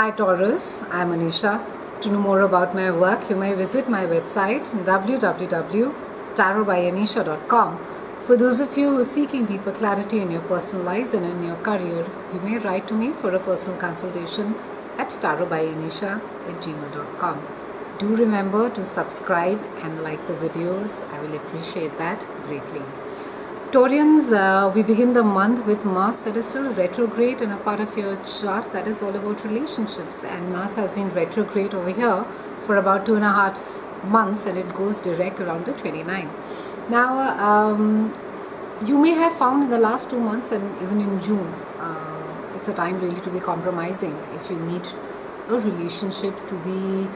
Hi Taurus, I'm Anisha. To know more about my work, you may visit my website www.tarotbyanisha.com. For those of you who are seeking deeper clarity in your personal lives and in your career, you may write to me for a personal consultation at tarotbyanisha@gmail.com. Do remember to subscribe and like the videos. I will appreciate that greatly. Taurians, we begin the month with Mars that is still retrograde in a part of your chart that is all about relationships, and Mars has been retrograde over here for about 2.5 months and it goes direct around the 29th. Now, you may have found in the last 2 months and even in June, it's a time really to be compromising if you need a relationship to be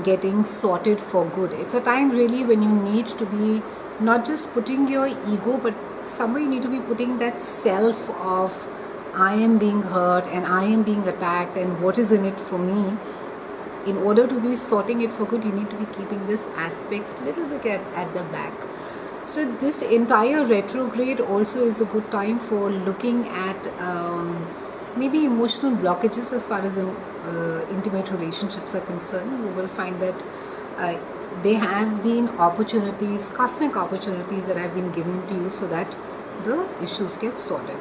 getting sorted for good. It's a time really when you need to be not just putting your ego, but somewhere you need to be putting that self of I am being hurt and I am being attacked and what is in it for me. In order to be sorting it for good, you need to be keeping this aspect a little bit at the back. So this entire retrograde also is a good time for looking at maybe emotional blockages as far as intimate relationships are concerned. You will find that there have been opportunities, cosmic opportunities that have been given to you so that the issues get sorted.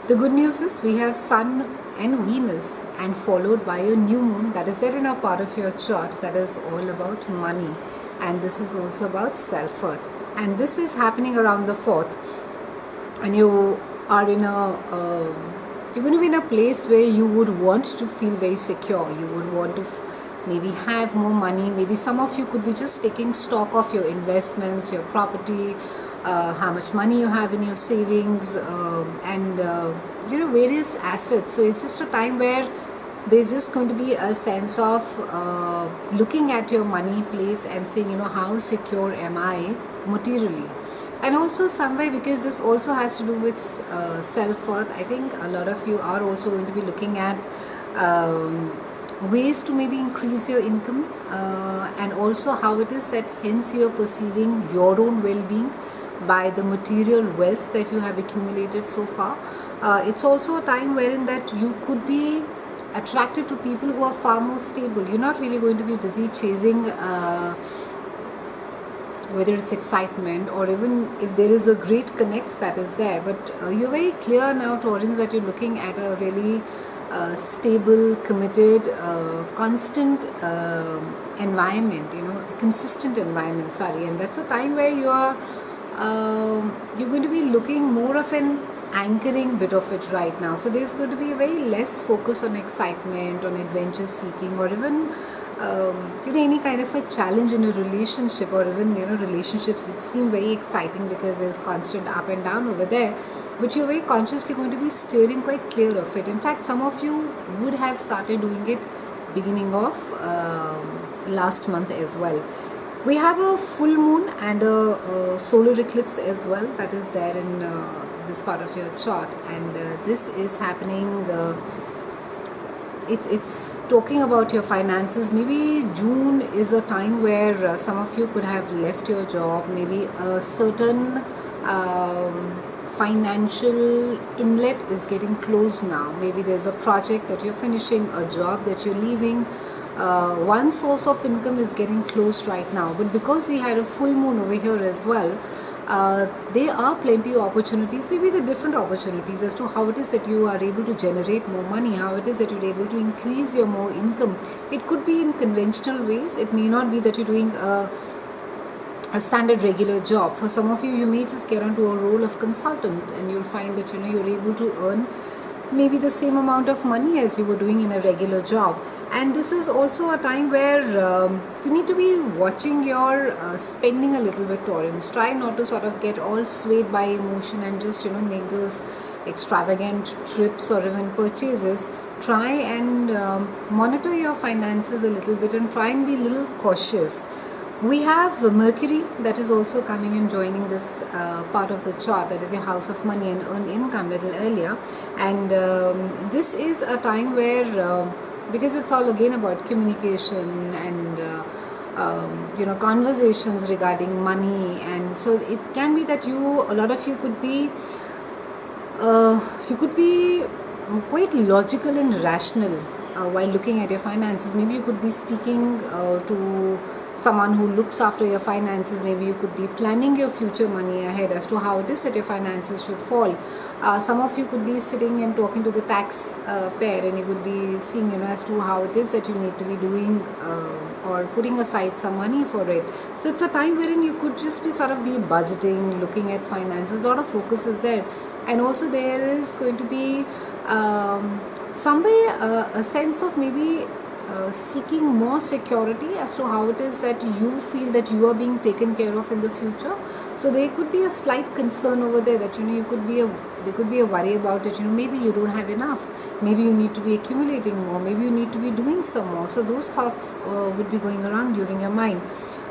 The good news is we have Sun and Venus and followed by a new moon that is there in a part of your chart that is all about money, and this is also about self-worth, and this is happening around the 4th, and you are in you're going to be in a place where you would want to feel very secure. You would want to maybe have more money. Maybe some of you could be just taking stock of your investments, your property, how much money you have in your savings, and various assets. So it's just a time where there's just going to be a sense of looking at your money place and saying, how secure am I materially? And also somewhere, because this also has to do with self-worth, I think a lot of you are also going to be looking at ways to maybe increase your income, and also how it is that hence you are perceiving your own well-being by the material wealth that you have accumulated so far. It's also a time wherein that you could be attracted to people who are far more stable. You're not really going to be busy chasing whether it's excitement or even if there is a great connect that is there, but you're very clear now, Taurans, that you're looking at a really stable, committed, constant environment, consistent environment, and that's a time where you're going to be looking more of an anchoring bit of it right now. So there's going to be a very less focus on excitement, on adventure seeking, or even any kind of a challenge in a relationship, or even relationships which seem very exciting because there's constant up and down over there, but you're very consciously going to be steering quite clear of it. In fact, some of you would have started doing it beginning of last month as well. We have a full moon and a solar eclipse as well that is there in this part of your chart, and this is happening. It's talking about your finances. Maybe June is a time where some of you could have left your job. Maybe a certain financial inlet is getting closed now. Maybe there's a project that you're finishing, a job that you're leaving. One source of income is getting closed right now, but because we had a full moon over here as well, there are plenty of opportunities, maybe the different opportunities as to how it is that you are able to generate more money, how it is that you're able to increase your more income. It could be in conventional ways. It may not be that you're doing a standard regular job. For some of you, you may just get onto a role of consultant and you'll find that you're able to earn maybe the same amount of money as you were doing in a regular job. And this is also a time where you need to be watching your spending a little bit, Taurans. Try not to sort of get all swayed by emotion and just make those extravagant trips or even purchases. Try and monitor your finances a little bit and try and be a little cautious. We have Mercury that is also coming and joining this part of the chart, that is your house of money and earn income, a little earlier, and this is a time where because it's all again about communication and conversations regarding money, and so it can be that a lot of you could be quite logical and rational while looking at your finances. Maybe you could be speaking to someone who looks after your finances. Maybe you could be planning your future money ahead as to how it is that your finances should fall. Some of you could be sitting and talking to the tax payer, and you could be seeing, as to how it is that you need to be doing or putting aside some money for it. So it's a time wherein you could just be sort of be budgeting, looking at finances. A lot of focus is there, and also there is going to be some way a sense of maybe seeking more security as to how it is that you feel that you are being taken care of in the future. So there could be a slight concern over there that there could be a worry about it. Maybe you don't have enough. Maybe you need to be accumulating more. Maybe you need to be doing some more. So those thoughts would be going around during your mind.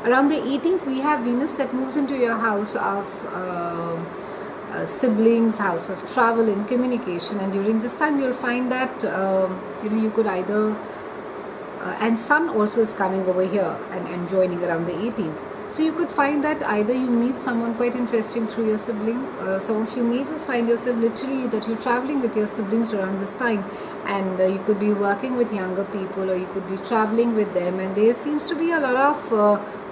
Around the 18th, we have Venus that moves into your house of siblings, house of travel and communication. And during this time, you'll find that you could either and Sun also is coming over here and joining around the 18th. So you could find that either you meet someone quite interesting through your sibling. Some of you may just find yourself literally that you're traveling with your siblings around this time, and you could be working with younger people, or you could be traveling with them, and there seems to be a lot of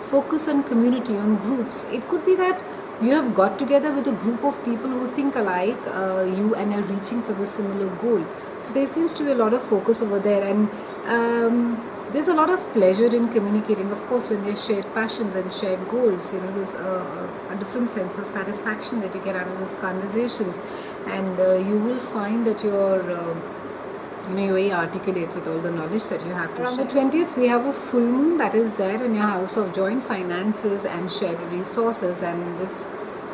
focus on community, on groups. It could be that you have got together with a group of people who think alike you and are reaching for the similar goal. So there seems to be a lot of focus over there, and there's a lot of pleasure in communicating. Of course, when there's shared passions and shared goals, there's a different sense of satisfaction that you get out of those conversations, and you will find that you're very articulate with all the knowledge that you have to share. On the 20th, we have a full moon that is there in your house of joint finances and shared resources, and this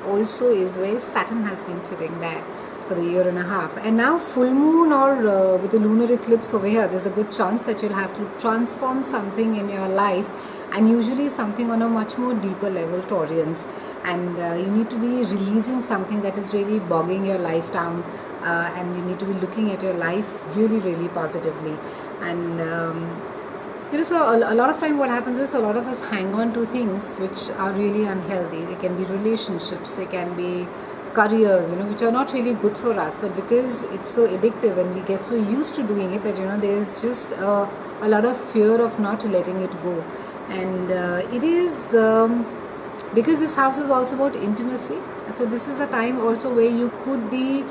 also is where Saturn has been sitting there for the year and a half. And now full moon or with the lunar eclipse over here, there's a good chance that you'll have to transform something in your life, and usually something on a much more deeper level, Taurians. And you need to be releasing something that is really bogging your life down, and you need to be looking at your life really, really positively. And so a lot of time what happens is a lot of us hang on to things which are really unhealthy. They can be relationships, they can be careers, which are not really good for us, but because it's so addictive and we get so used to doing it that there's just a lot of fear of not letting it go. And it is because this house is also about intimacy, so this is a time also where you could be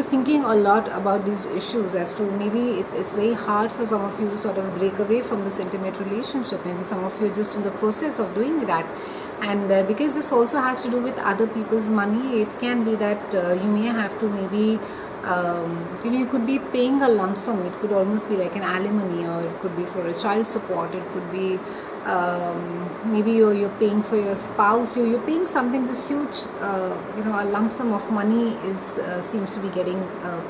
thinking a lot about these issues as to maybe it's very hard for some of you to sort of break away from this intimate relationship. Maybe some of you are just in the process of doing that. And because this also has to do with other people's money, it can be that you may have to maybe you could be paying a lump sum. It could almost be like an alimony, or it could be for a child support. It could be maybe you're paying for your spouse. You're paying something, this huge a lump sum of money is seems to be getting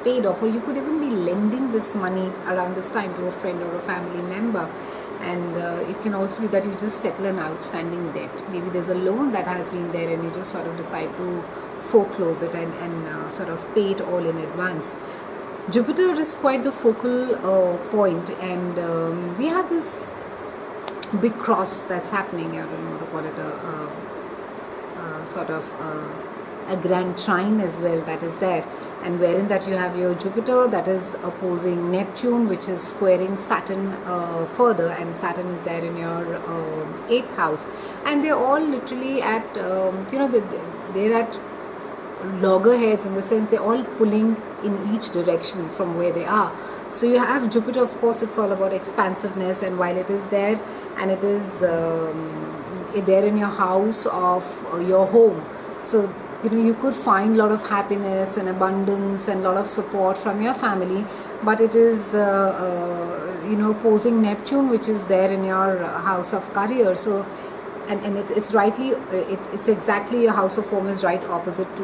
paid off, or you could even be lending this money around this time to a friend or a family member. And it can also be that you just settle an outstanding debt. Maybe there's a loan that has been there and you just sort of decide to foreclose it and sort of pay it all in advance. Jupiter is quite the focal point, and we have this big cross that's happening. I don't know what to call it, a grand trine as well that is there, and wherein that you have your Jupiter that is opposing Neptune, which is squaring Saturn further, and Saturn is there in your 8th house, and they're all literally at they're at loggerheads, in the sense they're all pulling in each direction from where they are. So you have Jupiter, of course, it's all about expansiveness, and while it is there, and it is there in your house of your home, so you could find a lot of happiness and abundance and a lot of support from your family, but it is opposing Neptune, which is there in your house of career. So and it's rightly it's exactly your house of home is right opposite to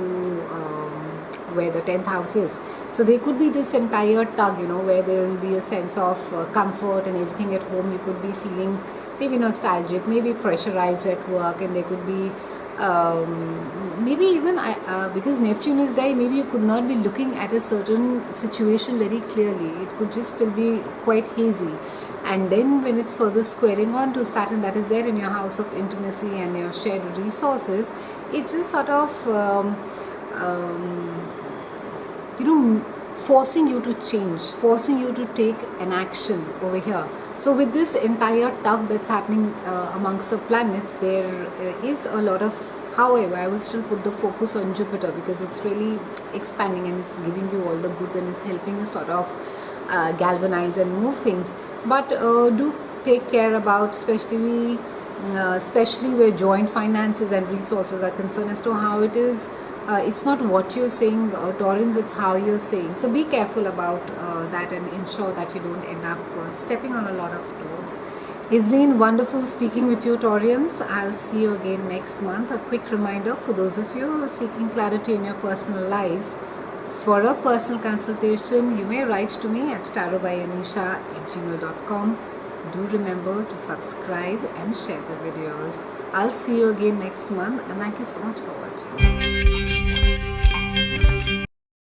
where the 10th house is. So there could be this entire tug, where there will be a sense of comfort and everything at home. You could be feeling maybe nostalgic, maybe pressurized at work, and there could be maybe even because Neptune is there, maybe you could not be looking at a certain situation very clearly. It could just still be quite hazy. And then when it's further squaring on to Saturn that is there in your house of intimacy and your shared resources, it's just sort of forcing you to change, forcing you to take an action over here. So with this entire tug that's happening amongst the planets, there is a lot of, however, I will still put the focus on Jupiter because it's really expanding and it's giving you all the goods and it's helping you sort of galvanize and move things. But do take care about, especially where joint finances and resources are concerned, as to how it is. It's not what you're saying, Taurans, it's how you're saying. So be careful about that and ensure that you don't end up stepping on a lot of toes. It's been wonderful speaking with you, Taurans. I'll see you again next month. A quick reminder for those of you who are seeking clarity in your personal lives. For a personal consultation, you may write to me at tarotbyanisha@gmail.com. Do remember to subscribe and share the videos. I'll see you again next month, and thank you so much for watching.